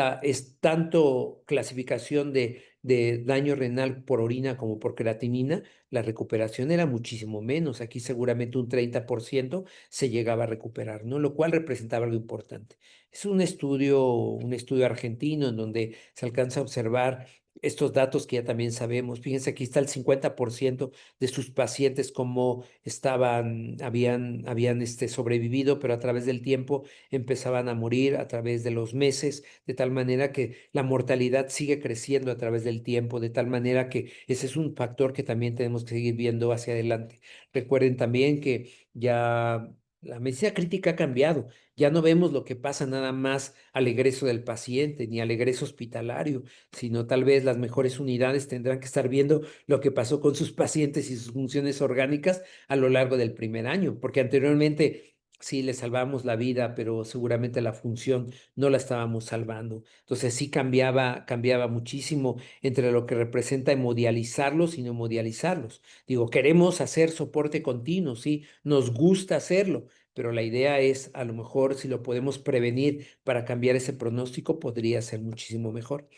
tanto clasificación de daño renal por orina como por creatinina, la recuperación era muchísimo menos. Aquí seguramente un 30% se llegaba a recuperar, ¿no? Lo cual representaba algo importante. Es un estudio argentino en donde se alcanza a observar estos datos que ya también sabemos. Fíjense, aquí está el 50% de sus pacientes como habían sobrevivido, pero a través del tiempo empezaban a morir a través de los meses, de tal manera que la mortalidad sigue creciendo a través del tiempo, de tal manera que ese es un factor que también tenemos que seguir viendo hacia adelante. Recuerden también que ya la medicina crítica ha cambiado. Ya no vemos lo que pasa nada más al egreso del paciente ni al egreso hospitalario, sino tal vez las mejores unidades tendrán que estar viendo lo que pasó con sus pacientes y sus funciones orgánicas a lo largo del primer año, porque anteriormente sí le salvamos la vida, pero seguramente la función no la estábamos salvando. Entonces sí cambiaba muchísimo entre lo que representa hemodializarlos y no hemodializarlos. Digo, queremos hacer soporte continuo, sí, nos gusta hacerlo, pero la idea es, a lo mejor, si lo podemos prevenir para cambiar ese pronóstico, podría ser muchísimo mejor.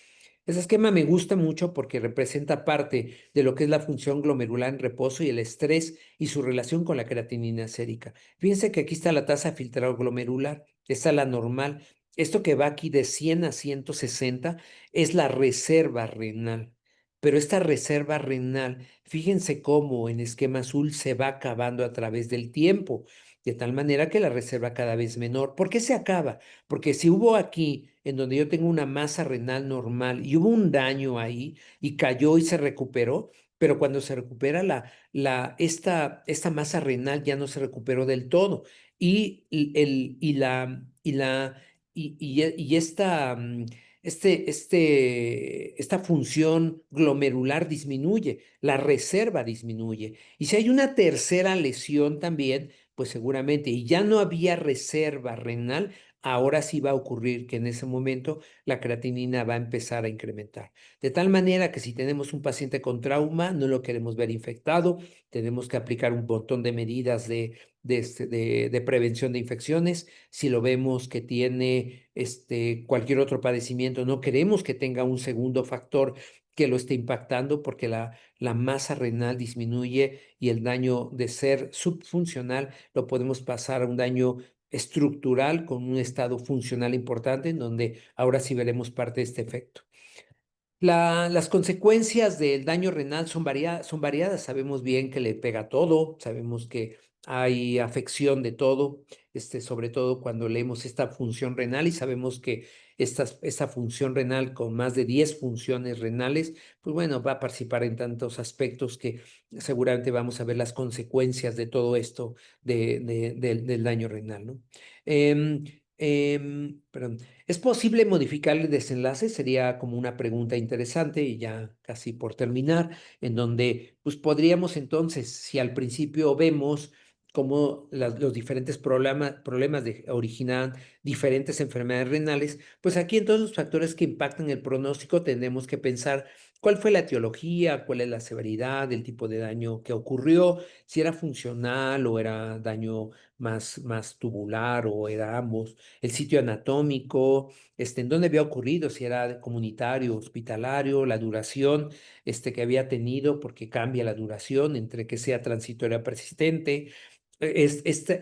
Ese esquema me gusta mucho porque representa parte de lo que es la función glomerular en reposo y el estrés y su relación con la creatinina sérica. Fíjense que aquí está la tasa filtrado glomerular, esta es la normal. Esto que va aquí de 100 a 160 es la reserva renal. Pero esta reserva renal, fíjense cómo en esquema azul se va acabando a través del tiempo, de tal manera que la reserva cada vez menor. ¿Por qué se acaba? Porque si hubo aquí, en donde yo tengo una masa renal normal y hubo un daño ahí y cayó y se recuperó, pero cuando se recupera esta masa renal ya no se recuperó del todo. Y, el, y, la, y, la, y esta, esta función glomerular disminuye, la reserva disminuye. Y si hay una tercera lesión también, pues seguramente, y ya no había reserva renal, ahora sí va a ocurrir que en ese momento la creatinina va a empezar a incrementar. De tal manera que si tenemos un paciente con trauma, no lo queremos ver infectado, tenemos que aplicar un montón de medidas de prevención de infecciones. Si lo vemos que tiene cualquier otro padecimiento, no queremos que tenga un segundo factor que lo esté impactando porque la masa renal disminuye y el daño de ser subfuncional lo podemos pasar a un daño estructural con un estado funcional importante, en donde ahora sí veremos parte de este efecto. Las consecuencias del daño renal son variadas. Sabemos bien que le pega todo, sabemos que hay afección de todo, sobre todo cuando leemos esta función renal y sabemos que esta función renal con más de 10 funciones renales, pues bueno, va a participar en tantos aspectos que seguramente vamos a ver las consecuencias de todo esto del daño renal, ¿no? Perdón. ¿Es posible modificar el desenlace? Sería como una pregunta interesante y ya casi por terminar, en donde pues podríamos entonces, si al principio vemos cómo los diferentes problemas originan diferentes enfermedades renales, pues aquí en todos los factores que impactan el pronóstico tendremos que pensar cuál fue la etiología, cuál es la severidad, el tipo de daño que ocurrió, si era funcional o era daño más tubular o era ambos, el sitio anatómico, en dónde había ocurrido, si era comunitario, hospitalario, la duración, que había tenido, porque cambia la duración entre que sea transitoria o persistente, este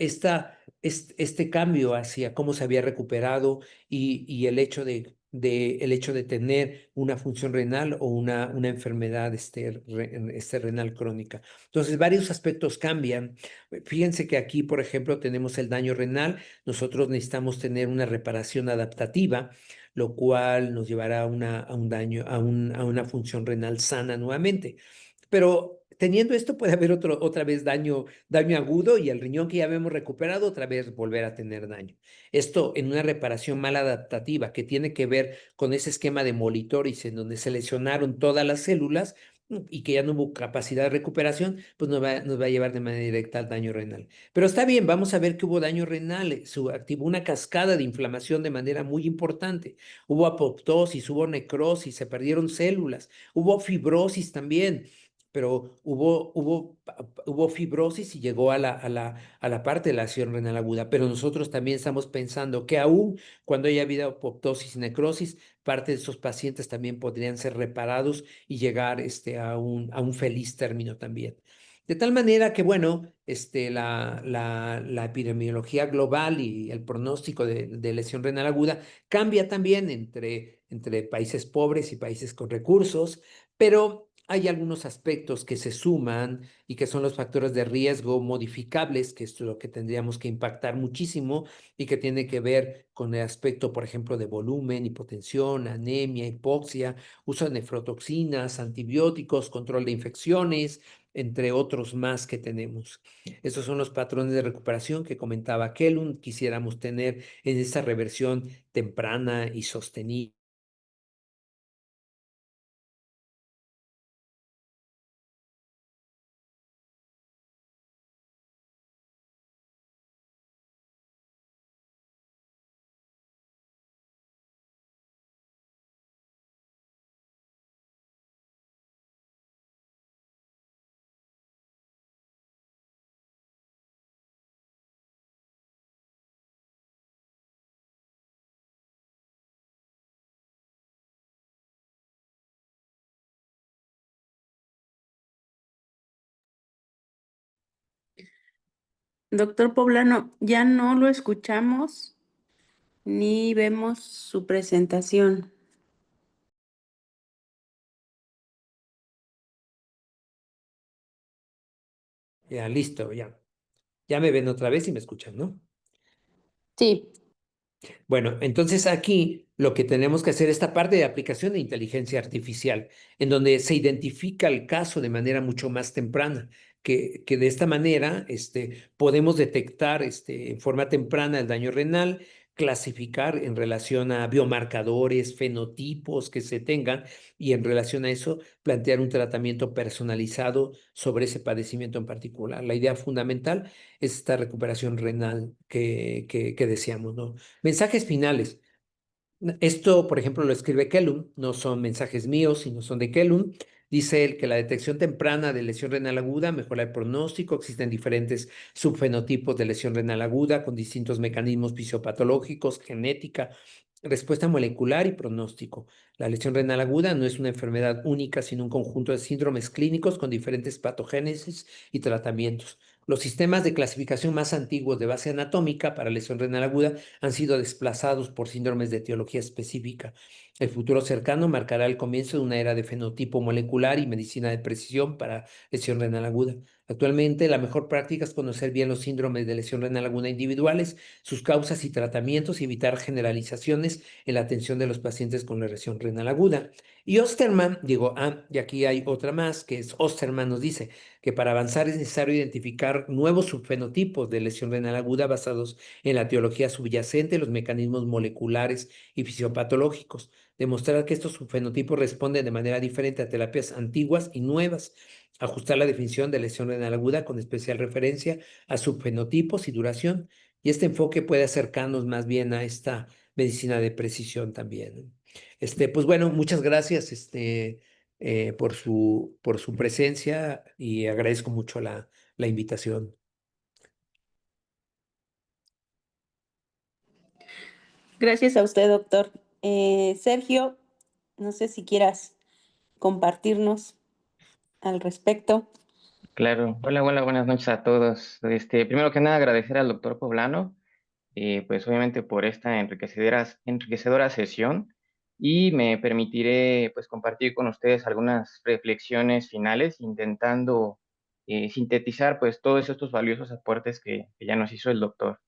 cambio hacia cómo se había recuperado y el hecho de tener una función renal o una enfermedad renal crónica. Entonces, varios aspectos cambian. Fíjense que aquí, por ejemplo, tenemos el daño renal. Nosotros necesitamos tener una reparación adaptativa, lo cual nos llevará a un daño, a una función renal sana nuevamente. Pero teniendo esto puede haber otra vez daño agudo y el riñón que ya habíamos recuperado otra vez volver a tener daño. Esto en una reparación mal adaptativa que tiene que ver con ese esquema de Molitoris en donde se lesionaron todas las células y que ya no hubo capacidad de recuperación, pues nos va a llevar de manera directa al daño renal. Pero está bien, vamos a ver que hubo daño renal, activó una cascada de inflamación de manera muy importante. Hubo apoptosis, hubo necrosis, se perdieron células, hubo fibrosis también. Pero hubo fibrosis y llegó a la parte de la lesión renal aguda. Pero nosotros también estamos pensando que aún cuando haya habido apoptosis y necrosis, parte de esos pacientes también podrían ser reparados y llegar a un feliz término también. De tal manera que, bueno, la epidemiología global y el pronóstico de lesión renal aguda cambia también entre países pobres y países con recursos, pero hay algunos aspectos que se suman y que son los factores de riesgo modificables, que es lo que tendríamos que impactar muchísimo y que tiene que ver con el aspecto, por ejemplo, de volumen, hipotensión, anemia, hipoxia, uso de nefrotoxinas, antibióticos, control de infecciones, entre otros más que tenemos. Estos son los patrones de recuperación que comentaba Kelun, quisiéramos tener en esta reversión temprana y sostenible. Doctor Poblano, ya no lo escuchamos ni vemos su presentación. Ya, listo, ya. Ya me ven otra vez y me escuchan, ¿no? Sí. Bueno, entonces aquí lo que tenemos que hacer es esta parte de aplicación de inteligencia artificial, en donde se identifica el caso de manera mucho más temprana, que de esta manera podemos detectar en forma temprana el daño renal, clasificar en relación a biomarcadores, fenotipos que se tengan y en relación a eso plantear un tratamiento personalizado sobre ese padecimiento en particular. La idea fundamental es esta recuperación renal que deseamos, ¿no? Mensajes finales. Esto, por ejemplo, lo escribe Kellum, no son mensajes míos, sino son de Kellum. Dice él que la detección temprana de lesión renal aguda mejora el pronóstico. Existen diferentes subfenotipos de lesión renal aguda con distintos mecanismos fisiopatológicos, genética, respuesta molecular y pronóstico. La lesión renal aguda no es una enfermedad única, sino un conjunto de síndromes clínicos con diferentes patogénesis y tratamientos. Los sistemas de clasificación más antiguos de base anatómica para lesión renal aguda han sido desplazados por síndromes de etiología específica. El futuro cercano marcará el comienzo de una era de fenotipo molecular y medicina de precisión para lesión renal aguda. Actualmente, la mejor práctica es conocer bien los síndromes de lesión renal aguda individuales, sus causas y tratamientos y evitar generalizaciones en la atención de los pacientes con la lesión renal aguda. Y Osterman, y aquí hay otra más, que es Osterman nos dice que para avanzar es necesario identificar nuevos subfenotipos de lesión renal aguda basados en la etiología subyacente, los mecanismos moleculares y fisiopatológicos. Demostrar que estos subfenotipos responden de manera diferente a terapias antiguas y nuevas. Ajustar la definición de lesión renal aguda con especial referencia a subfenotipos y duración. Y este enfoque puede acercarnos más bien a esta medicina de precisión también. Pues bueno, muchas gracias por su presencia y agradezco mucho la invitación. Gracias a usted, doctor. Sergio, no sé si quieras compartirnos al respecto. Claro, hola, hola, buenas noches a todos. Primero que nada, agradecer al doctor Poblano, pues obviamente por esta enriquecedora sesión y me permitiré pues compartir con ustedes algunas reflexiones finales, intentando sintetizar pues todos estos valiosos aportes que ya nos hizo el doctor.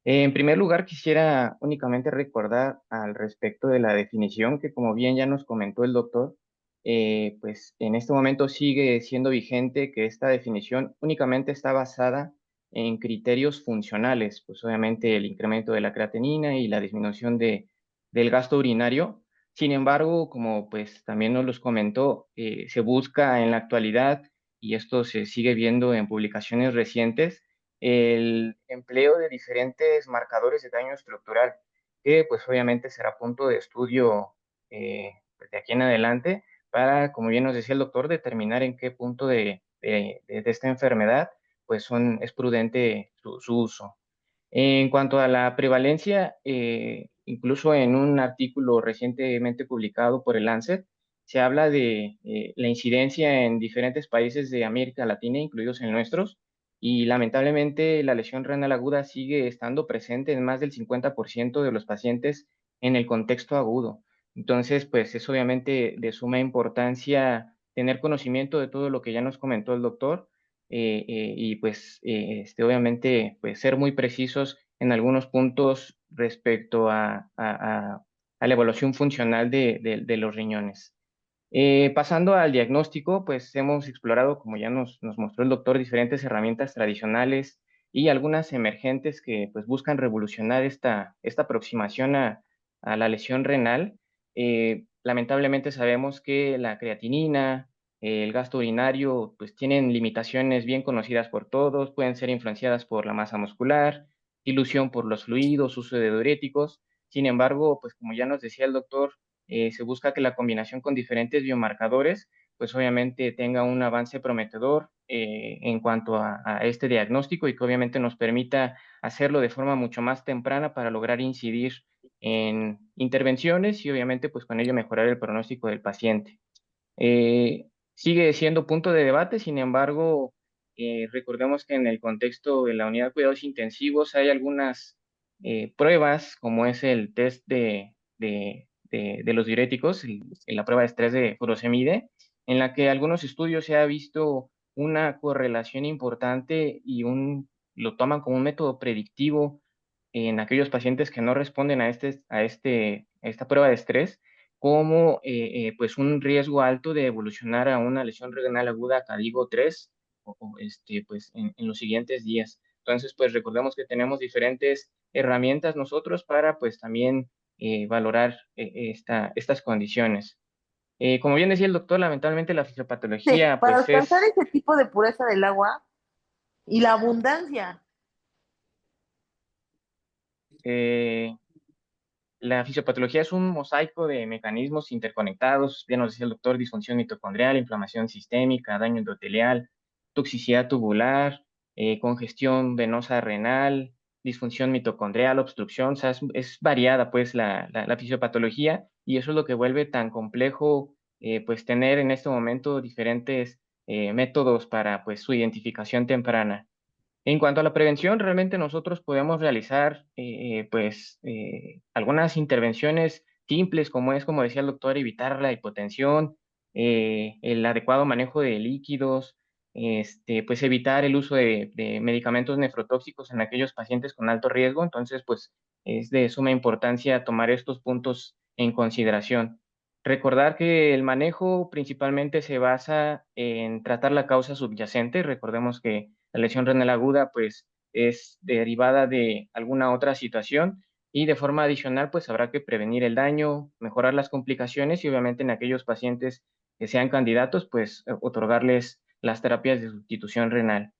En primer lugar, quisiera únicamente recordar al respecto de la definición que, como bien ya nos comentó el doctor, pues en este momento sigue siendo vigente que esta definición únicamente está basada en criterios funcionales, pues obviamente el incremento de la creatinina y la disminución del gasto urinario. Sin embargo, como pues también nos los comentó, se busca en la actualidad, y esto se sigue viendo en publicaciones recientes, el empleo de diferentes marcadores de daño estructural, que pues obviamente será punto de estudio pues, de aquí en adelante para, como bien nos decía el doctor, determinar en qué punto de esta enfermedad pues es prudente su uso. En cuanto a la prevalencia, incluso en un artículo recientemente publicado por el Lancet, se habla de la incidencia en diferentes países de América Latina, incluidos en nuestros, y lamentablemente la lesión renal aguda sigue estando presente en más del 50% de los pacientes en el contexto agudo. Entonces, pues es obviamente de suma importancia tener conocimiento de todo lo que ya nos comentó el doctor, y pues obviamente pues ser muy precisos en algunos puntos respecto a la evaluación funcional de los riñones. Pasando al diagnóstico, pues hemos explorado, como ya nos mostró el doctor, diferentes herramientas tradicionales y algunas emergentes que pues buscan revolucionar esta aproximación a la lesión renal. Lamentablemente sabemos que la creatinina, el gasto urinario, pues tienen limitaciones bien conocidas por todos, pueden ser influenciadas por la masa muscular, dilución por los fluidos, uso de diuréticos. Sin embargo, pues como ya nos decía el doctor, se busca que la combinación con diferentes biomarcadores, pues obviamente tenga un avance prometedor en cuanto a este diagnóstico, y que obviamente nos permita hacerlo de forma mucho más temprana para lograr incidir en intervenciones y obviamente pues con ello mejorar el pronóstico del paciente. Sigue siendo punto de debate, sin embargo, recordemos que en el contexto de la unidad de cuidados intensivos hay algunas pruebas, como es el test de los diuréticos, la prueba de estrés de furosemide, en la que algunos estudios se ha visto una correlación importante y lo toman como un método predictivo en aquellos pacientes que no responden a esta prueba de estrés, como pues un riesgo alto de evolucionar a una lesión renal aguda CADIGO 3 pues en los siguientes días. Entonces, pues recordemos que tenemos diferentes herramientas nosotros para pues también valorar estas condiciones. Como bien decía el doctor, lamentablemente la fisiopatología Para pues alcanzar es... ese tipo de pureza del agua y la abundancia. eh, La fisiopatología es un mosaico de mecanismos interconectados, ya nos decía el doctor, disfunción mitocondrial, inflamación sistémica, daño endotelial, toxicidad tubular, congestión venosa renal, disfunción mitocondrial, obstrucción, o sea, es variada pues la fisiopatología, y eso es lo que vuelve tan complejo pues tener en este momento diferentes métodos para pues su identificación temprana. En cuanto a la prevención, realmente nosotros podemos realizar algunas intervenciones simples, como es, como decía el doctor, evitar la hipotensión, el adecuado manejo de líquidos, pues evitar el uso de medicamentos nefrotóxicos en aquellos pacientes con alto riesgo. Entonces, pues es de suma importancia tomar estos puntos en consideración. Recordar que el manejo principalmente se basa en tratar la causa subyacente. Recordemos que la lesión renal aguda, pues, es derivada de alguna otra situación, y de forma adicional, pues, habrá que prevenir el daño, mejorar las complicaciones y obviamente en aquellos pacientes que sean candidatos, pues, otorgarles las terapias de sustitución renal.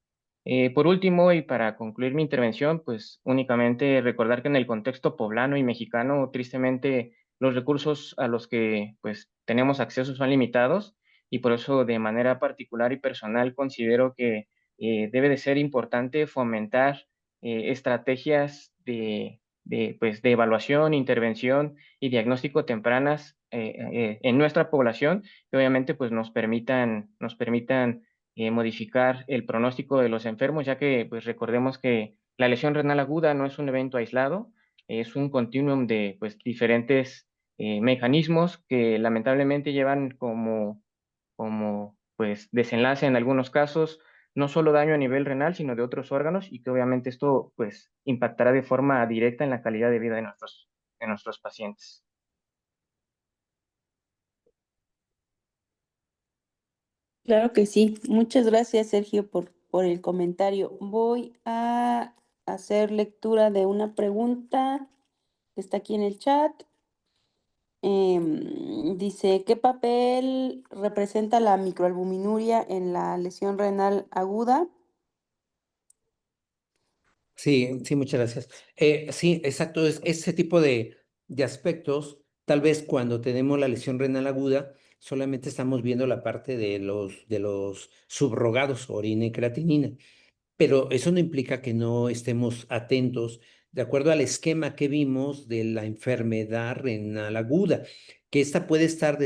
Por último, y para concluir mi intervención, pues únicamente recordar que en el contexto poblano y mexicano, tristemente, los recursos a los que pues tenemos acceso son limitados, y por eso de manera particular y personal considero que debe de ser importante fomentar estrategias pues, de evaluación, intervención y diagnóstico tempranas en nuestra población, que obviamente pues nos permitan modificar el pronóstico de los enfermos, ya que pues recordemos que la lesión renal aguda no es un evento aislado, es un continuum de pues diferentes mecanismos que lamentablemente llevan como pues desenlace en algunos casos no solo daño a nivel renal, sino de otros órganos, y que obviamente esto pues impactará de forma directa en la calidad de vida de nuestros pacientes. Claro que sí. Muchas gracias, Sergio, por el comentario. Voy a hacer lectura de una pregunta que está aquí en el chat. Dice, ¿qué papel representa la microalbuminuria en la lesión renal aguda? Sí, sí, muchas gracias. Sí, exacto, es ese tipo de aspectos, tal vez cuando tenemos la lesión renal aguda, solamente estamos viendo la parte de los subrogados, orina y creatinina. Pero eso no implica que no estemos atentos de acuerdo al esquema que vimos de la enfermedad renal aguda, que esta puede estar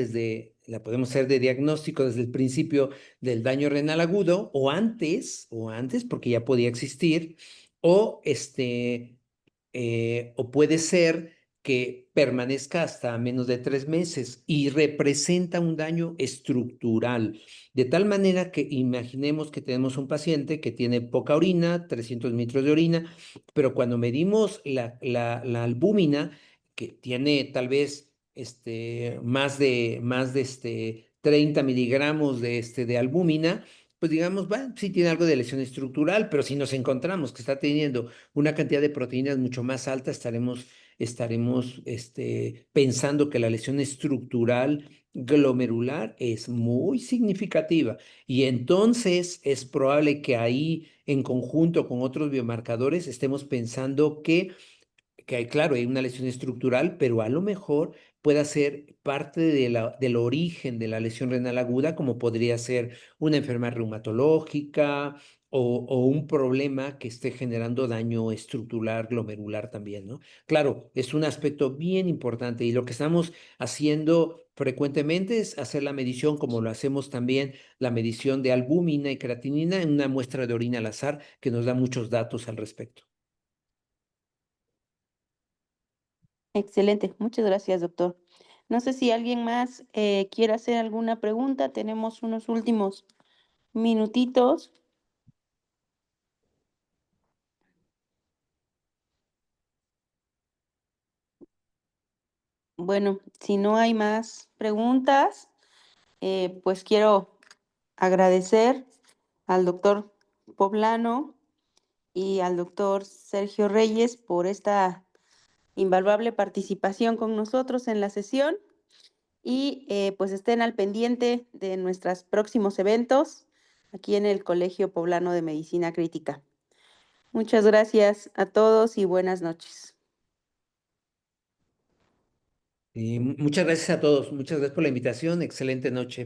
la podemos hacer de diagnóstico desde el principio del daño renal agudo o antes, porque ya podía existir, o o puede ser que permanezca hasta menos de 3 meses y representa un daño estructural. De tal manera que imaginemos que tenemos un paciente que tiene poca orina, 300 litros de orina, pero cuando medimos la albúmina, que tiene tal vez más de 30 miligramos de albúmina, pues digamos, va, sí tiene algo de lesión estructural, pero si nos encontramos que está teniendo una cantidad de proteínas mucho más alta, estaremos pensando que la lesión estructural glomerular es muy significativa y entonces es probable que ahí, en conjunto con otros biomarcadores, estemos pensando que hay, claro, hay una lesión estructural, pero a lo mejor pueda ser parte del origen de la lesión renal aguda, como podría ser una enfermedad reumatológica o un problema que esté generando daño estructural glomerular también, ¿no? Claro, es un aspecto bien importante y lo que estamos haciendo frecuentemente es hacer la medición, como lo hacemos también la medición de albúmina y creatinina en una muestra de orina al azar que nos da muchos datos al respecto. Excelente, muchas gracias, doctor. No sé si alguien más quiere hacer alguna pregunta. Tenemos unos últimos minutitos. Bueno, si no hay más preguntas, pues quiero agradecer al doctor Poblano y al doctor Sergio Reyes por esta invaluable participación con nosotros en la sesión y pues estén al pendiente de nuestros próximos eventos aquí en el Colegio Poblano de Medicina Crítica. Muchas gracias a todos y buenas noches. Y muchas gracias a todos, muchas gracias por la invitación, excelente noche.